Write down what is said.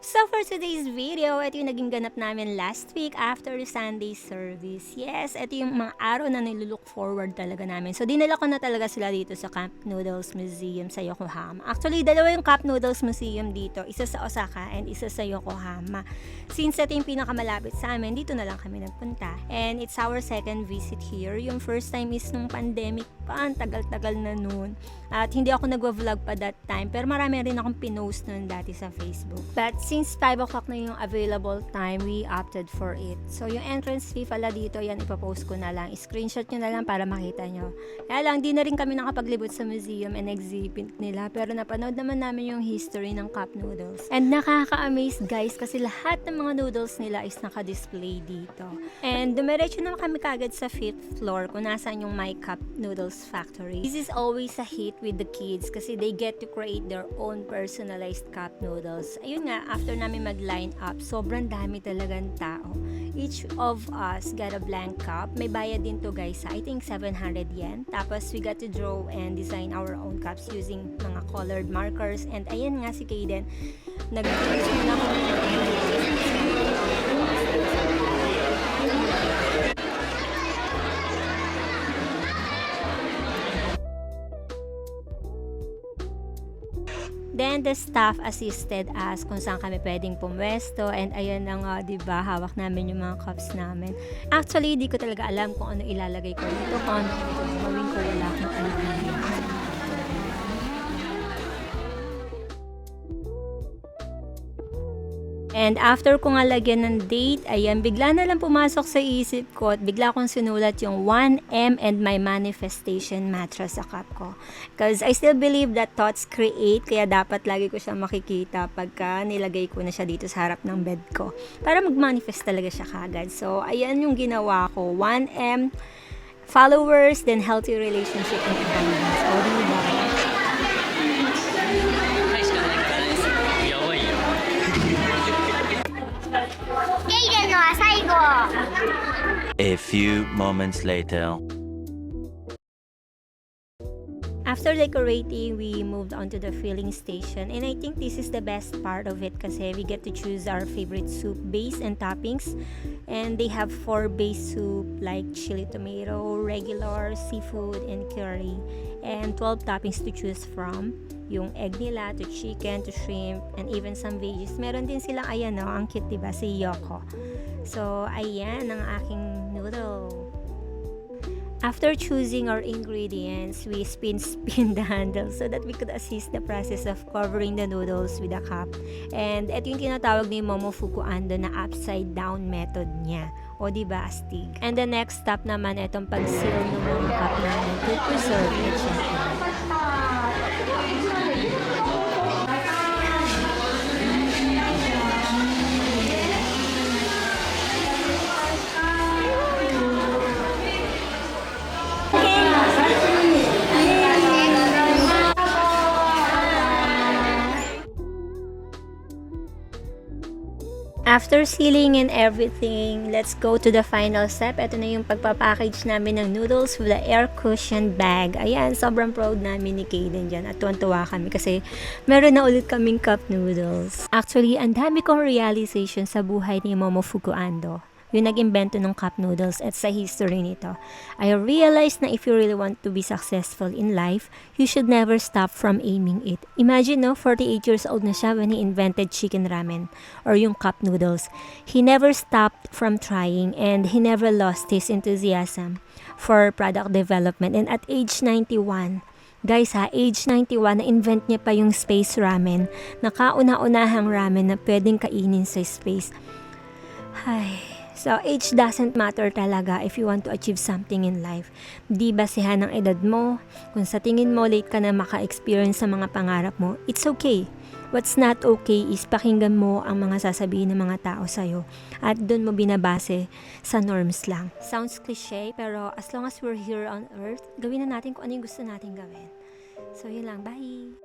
So for today's video, ito yung naging ganap namin last week after Sunday service. Yes, ito yung mga araw na nilulook forward talaga namin. So dinala ko na talaga sila dito sa Cup Noodles Museum sa Yokohama. Actually, dalawa yung Cup Noodles Museum dito. Isa sa Osaka and isa sa Yokohama. Since ito yung pinakamalapit sa amin, dito na lang kami nagpunta. And it's our second visit here. Yung first time is nung pandemic pa, ang tagal-tagal na noon. At hindi ako nagwa-vlog pa that time. Pero marami rin akong pinost noon dati sa Facebook. But since 5 o'clock na yung available time, we opted for it. So, yung entrance fee pala dito, yan ipapost ko na lang. Screenshot nyo na lang para makita nyo. Kaya lang, di na rin kami nakapaglibot sa museum and exhibit nila. Pero napanood naman namin yung history ng cup noodles. And nakaka-amaze guys, kasi lahat ng mga noodles nila is naka-display dito. And dumiretso naman kami kagad sa 5th floor kung nasaan yung My Cup Noodles Factory. This is always a hit with the kids kasi they get to create their own personalized cup noodles. Ayun nga, after namin mag-line up, sobrang dami talagang tao. Each of us got a blank cup. May bayad din to guys, I think 700 yen. Tapos we got to draw and design our own cups using mga colored markers. And ayan nga si Kaden, nag-finish muna ako Then, the staff assisted us kung saan kami pwedeng pumwesto. And ayan na nga, diba, hawak namin yung mga cups namin. Actually, di ko talaga alam kung ano ilalagay ko dito. Kung ano gawin ko, wala akong idea. And after ko nga lagyan ng date, ayan, bigla na lang pumasok sa isip ko at bigla kong sinulat yung 1M and my manifestation mantra sa cup ko. Because I still believe that thoughts create, kaya dapat lagi ko siya makikita pagka nilagay ko na siya dito sa harap ng bed ko. Para mag-manifest talaga siya kagad. So, ayan yung ginawa ko. 1M, followers, then healthy relationship and abundance. O, diba? A few moments later. After decorating, we moved on to the filling station, and I think this is the best part of it kasi we get to choose our favorite soup base and toppings. And they have 4 base soup like chili tomato, regular, seafood, and curry. And 12 toppings to choose from. Yung egg nila, to chicken, to shrimp, and even some veggies. Meron din silang, ayan o, ang cute diba, si Yoko. So, ayan ang aking noodle. After choosing our ingredients, we spin the handle so that we could assist the process of covering the noodles with a cup. And ito yung tinatawag ni Momofuku Ando na upside down method niya. O diba, astig. And the next step naman, itong pag-seal ng mga cup namin to preserve it syempre. After sealing and everything, let's go to the final step. Ito na yung pagpapackage namin ng noodles with the air cushion bag. Ayan, sobrang proud namin ni Kaden dyan. At tuwan-tuwa kami kasi meron na ulit kaming cup noodles. Actually, ang dami kong realization sa buhay ni Momofuku Ando. Yung nag-imbento ng cup noodles at sa history nito. I realized na if you really want to be successful in life, you should never stop from aiming it. Imagine, no, 48 years old na siya when he invented chicken ramen or yung cup noodles. He never stopped from trying and he never lost his enthusiasm for product development. And at age 91, guys ha, age 91, na-invent niya pa yung space ramen, na kauna-unahang ramen na pwedeng kainin sa space. Ay... So, age doesn't matter talaga if you want to achieve something in life. Di basehan ng edad mo. Kung sa tingin mo late ka na maka-experience sa mga pangarap mo, it's okay. What's not okay is pakinggan mo ang mga sasabihin ng mga tao sa'yo. At doon mo binabase sa norms lang. Sounds cliche, pero as long as we're here on earth, gawin na natin kung ano yung gusto natin gawin. So, yun lang. Bye!